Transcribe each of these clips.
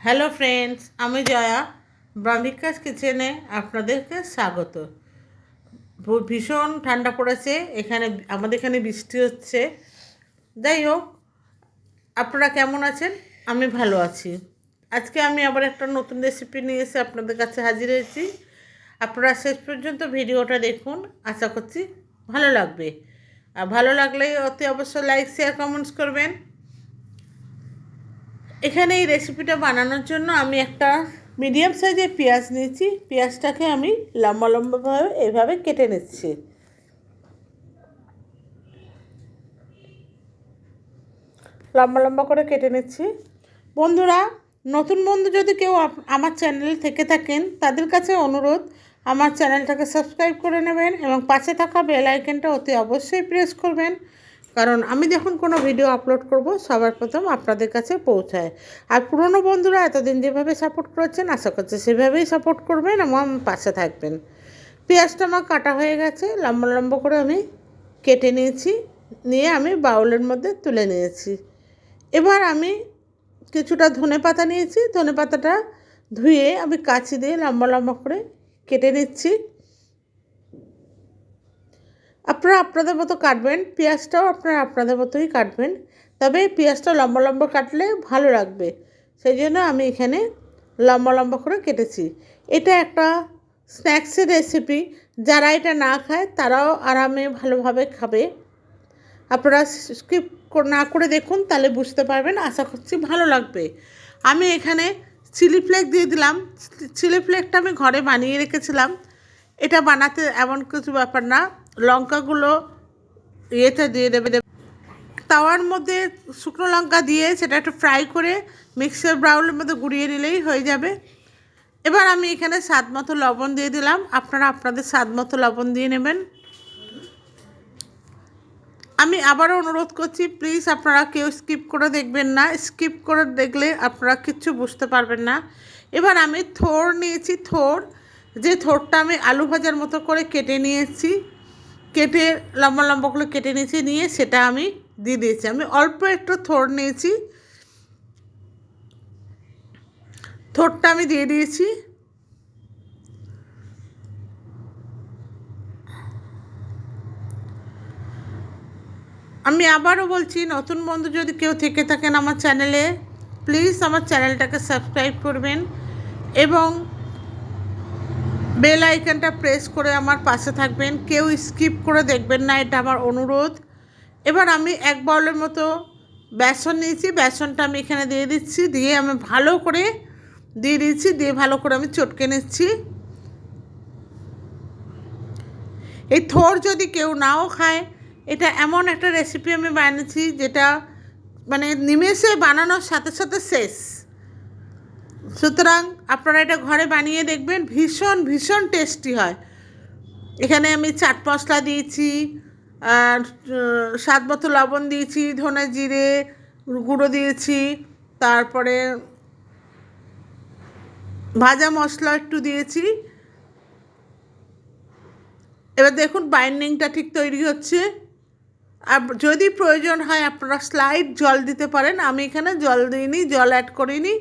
Hello friends, আমি জয়া ব্রাহ্মিকাস কিচেনে আপনাদেরকে স্বাগত। ভীষণ ঠান্ডা পড়েছে এখানে, আমাদের এখানে বৃষ্টি হচ্ছে। যাই হোক, আপনারা কেমন আছেন? আমি ভালো আছি। আজকে আমি আবার একটা নতুন রেসিপি নিয়ে এসে আপনাদের কাছে হাজির হয়েছি। আপনারা শেষ পর্যন্ত ভিডিওটা দেখুন, আশা করছি ভালো লাগবে। আর ভালো লাগলে অতি অবশ্যই লাইক, শেয়ার, কমেন্টস করবেন। এখানে এই রেসিপিটা বানানোর জন্য আমি একটা মিডিয়াম সাইজের পেঁয়াজ নিয়েছি। পেঁয়াজটাকে আমি লম্বা লম্বাভাবে এইভাবে কেটে নিচ্ছি। লম্বা লম্বা করে কেটে নিচ্ছি। বন্ধুরা, নতুন বন্ধু যদি কেউ আমার চ্যানেল থেকে থাকেন, তাদের কাছে অনুরোধ, আমার চ্যানেলটাকে সাবস্ক্রাইব করে নেবেন এবং পাশে থাকা বেল আইকনটা অতি অবশ্যই প্রেস করবেন, কারণ আমি যখন কোনো ভিডিও আপলোড করব সবার প্রথম আপনাদের কাছে পৌঁছায়। আর পুরনো বন্ধুরা এতদিন যেভাবে সাপোর্ট করেছেন, আশা করছি সেভাবেই সাপোর্ট করবেন এবং আমার পাশে থাকবেন। পেঁয়াজটা আমার কাটা হয়ে গেছে, লম্বা লম্বা করে আমি কেটে নিয়েছি। নিয়ে আমি বাউলের মধ্যে তুলে নিয়েছি। এবার আমি কিছুটা ধনেপাতা নিয়েছি। ধনেপাতাটা ধুয়ে আমি কাঁচি দিয়ে লম্বা লম্বা করে কেটে নিচ্ছি। আপনারা আপনাদের মতো কাটবেন, পেঁয়াজটাও আপনারা আপনাদের মতোই কাটবেন, তবে পেঁয়াজটা লম্বা লম্বা কাটলে ভালো লাগবে, সেই জন্য আমি এখানে লম্বা লম্বা করে কেটেছি। এটা একটা স্ন্যাক্সের রেসিপি, যারা এটা না খায় তারাও আরামে ভালোভাবে খাবে। আপনারা স্কিপ না করে দেখুন, তাহলে বুঝতে পারবেন, আশা করছি ভালো লাগবে। আমি এখানে চিলি ফ্লেক্স দিয়ে দিলাম। চিলি ফ্লেক্সটা আমি ঘরে বানিয়ে রেখেছিলাম। এটা বানাতে এমন কিছু ব্যাপার না। লঙ্কাগুলো ইয়েতে দিয়ে দেবে, তাওয়ার মধ্যে শুকনো লঙ্কা দিয়ে সেটা একটু ফ্রাই করে মিক্সার বাউলের মধ্যে গুঁড়িয়ে নিলেই হয়ে যাবে। এবার আমি এখানে স্বাদ মতো লবণ দিয়ে দিলাম। আপনারা আপনাদের স্বাদ মতো লবণ দিয়ে নেবেন। আমি আবারও অনুরোধ করছি, প্লিজ আপনারা কেউ স্কিপ করে দেখবেন না। স্কিপ করে দেখলে আপনারা কিচ্ছু বুঝতে পারবেন না। এবার আমি থোড় নিয়েছি। যে থোড়টা আমি আলু ভাজার মতো করে কেটে নিয়েছি, কেটে লম্বা লম্বা করে কেটে নিয়েছি, নিয়ে সেটা আমি দিয়ে দিয়েছি। আমি অল্প একটু থোড় নিয়েছি, থোড়টা আমি দিয়ে দিয়েছি। আমি আবারও বলছি, নতুন বন্ধু যদি কেউ থেকে থাকেন আমার চ্যানেলে, প্লিজ আমার চ্যানেলটাকে সাবস্ক্রাইব করবেন এবং বেল আইকনটা প্রেস করে আমার পাশে থাকবেন। কেউ স্কিপ করে দেখবেন না, এটা আমার অনুরোধ। এবার আমি এক বাউলের মতো বেসন নিয়েছি। বেসনটা আমি এখানে দিয়ে দিচ্ছি, দিয়ে আমি ভালো করে দিয়ে ভালো করে আমি চটকে নিচ্ছি। এই থোড় যদি কেউ নাও খায়, এটা এমন একটা রেসিপি আমি বানিয়েছি যেটা মানে নিমেষে বানানোর সাথে সাথে শেষ। সুতরাং আপনারা এটা ঘরে বানিয়ে দেখবেন, ভীষণ ভীষণ টেস্টি হয়। এখানে আমি চাট মশলা দিয়েছি, আর স্বাদ মতো লবণ দিয়েছি, ধনে জিরে গুঁড়ো দিয়েছি, তারপরে ভাজা মশলা একটু দিয়েছি। এবার দেখুন বাইন্ডিংটা ঠিক তৈরি হচ্ছে। আর যদি প্রয়োজন হয় আপনারা স্লাইড জল দিতে পারেন। আমি এখানে জল দিইনি, জল অ্যাড করিনি,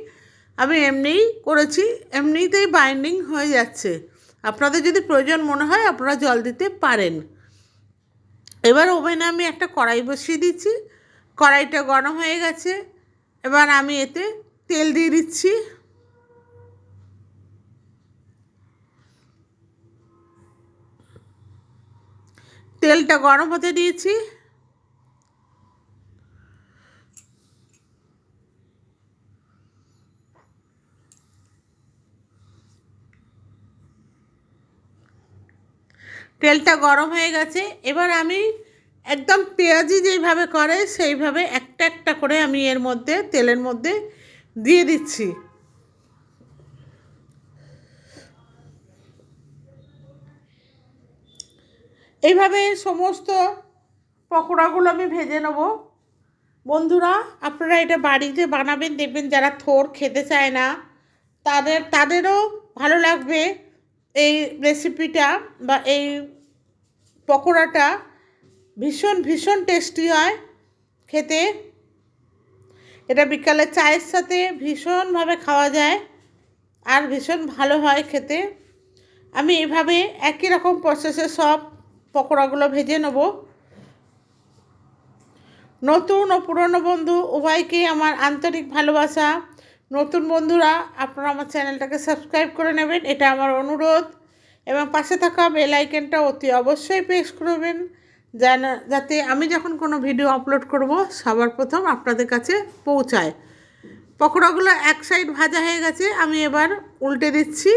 আমি এমনিই করেছি। এমনিতেই বাইন্ডিং হয়ে যাচ্ছে। আপনাদের যদি প্রয়োজন মনে হয় আপনারা জল দিতে পারেন। এবার ওভেনে আমি একটা কড়াই বসিয়ে দিচ্ছি। কড়াইটা গরম হয়ে গেছে। এবার আমি এতে তেল দিয়ে দিচ্ছি। তেলটা গরম হতে দিয়েছি। তেলটা গরম হয়ে গেছে। এবার আমি একদম পেঁয়াজি যেইভাবে করে সেইভাবে একটা একটা করে আমি এর মধ্যে তেলের মধ্যে দিয়ে দিচ্ছি। এইভাবে সমস্ত পকোড়াগুলো আমি ভেজে নেব। বন্ধুরা, আপনারা এটা বাড়িতে বানাবেন, দেখবেন যারা থোড় খেতে চায় না তাদেরও ভালো লাগবে এই রেসিপিটা বা এই পকোড়াটা। ভীষণ ভীষণ টেস্টি হয় খেতে। এটা বিকালে চায়ের সাথে ভীষণভাবে খাওয়া যায় আর ভীষণ ভালো হয় খেতে। আমি এভাবে একই রকম প্রসেসে সব পকোড়াগুলো ভেজে নেব। নতুন ও পুরনো বন্ধু উভয়কে আমার আন্তরিক ভালোবাসা। নতুন বন্ধুরা আপনারা আমার চ্যানেলটাকে সাবস্ক্রাইব করে নেবেন, এটা আমার অনুরোধ, এবং পাশে থাকা বেল আইকনটা অতি অবশ্যই প্রেস করবেন যাতে আমি যখন কোনো ভিডিও আপলোড করব সবার প্রথম আপনাদের কাছে পৌঁছায়। পকোড়াগুলো এক সাইড ভাজা হয়ে গেছে, আমি এবার উল্টে দিচ্ছি।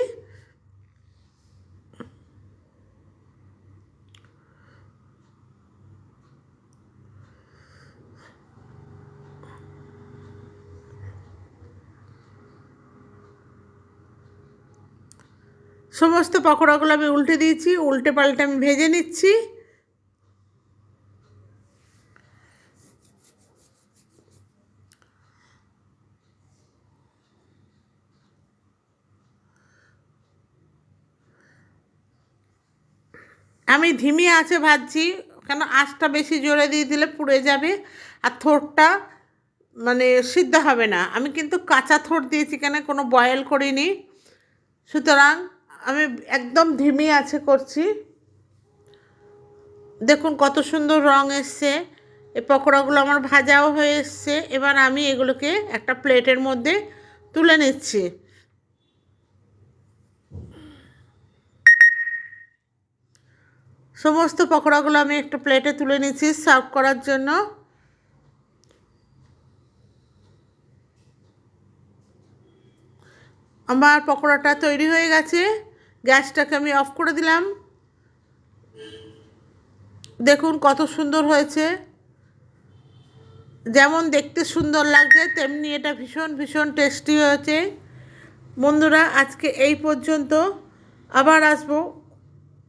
সমস্ত পকোড়াগুলো আমি উল্টে দিয়েছি, উল্টে পাল্টে আমি ভেজে নিচ্ছি। আমি ধিমি আঁচে ভাজছি, কেন আঁচটা বেশি জোরে দিয়ে দিলে পুড়ে যাবে আর থোড়টা মানে সিদ্ধ হবে না। আমি কিন্তু কাঁচা থোড় দিয়েছি, কেন কোনো বয়েল করিনি, সুতরাং আমি একদম ধিমি আঁচে করছি। দেখুন কত সুন্দর রং এসছে, এই পকোড়াগুলো আমার ভাজাও হয়ে এসছে। এবার আমি এগুলোকে একটা প্লেটের মধ্যে তুলে নিচ্ছি। সমস্ত পকোড়াগুলো আমি একটা প্লেটে তুলে নিচ্ছি সার্ভ করার জন্য। আমার পকোড়াটা তৈরি হয়ে গেছে, গ্যাসটাকে আমি অফ করে দিলাম। দেখুন কত সুন্দর হয়েছে, যেমন দেখতে সুন্দর লাগছে তেমনি এটা ভীষণ ভীষণ টেস্টি হয়েছে। বন্ধুরা আজকে এই পর্যন্ত, আবার আসবো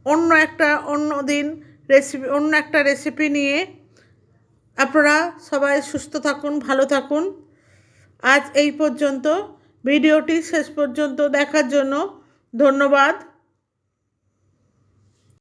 অন্য একটা রেসিপি নিয়ে। আপনারা সবাই সুস্থ থাকুন, ভালো থাকুন। আজ এই পর্যন্ত। ভিডিওটি শেষ পর্যন্ত দেখার জন্য ধন্যবাদ।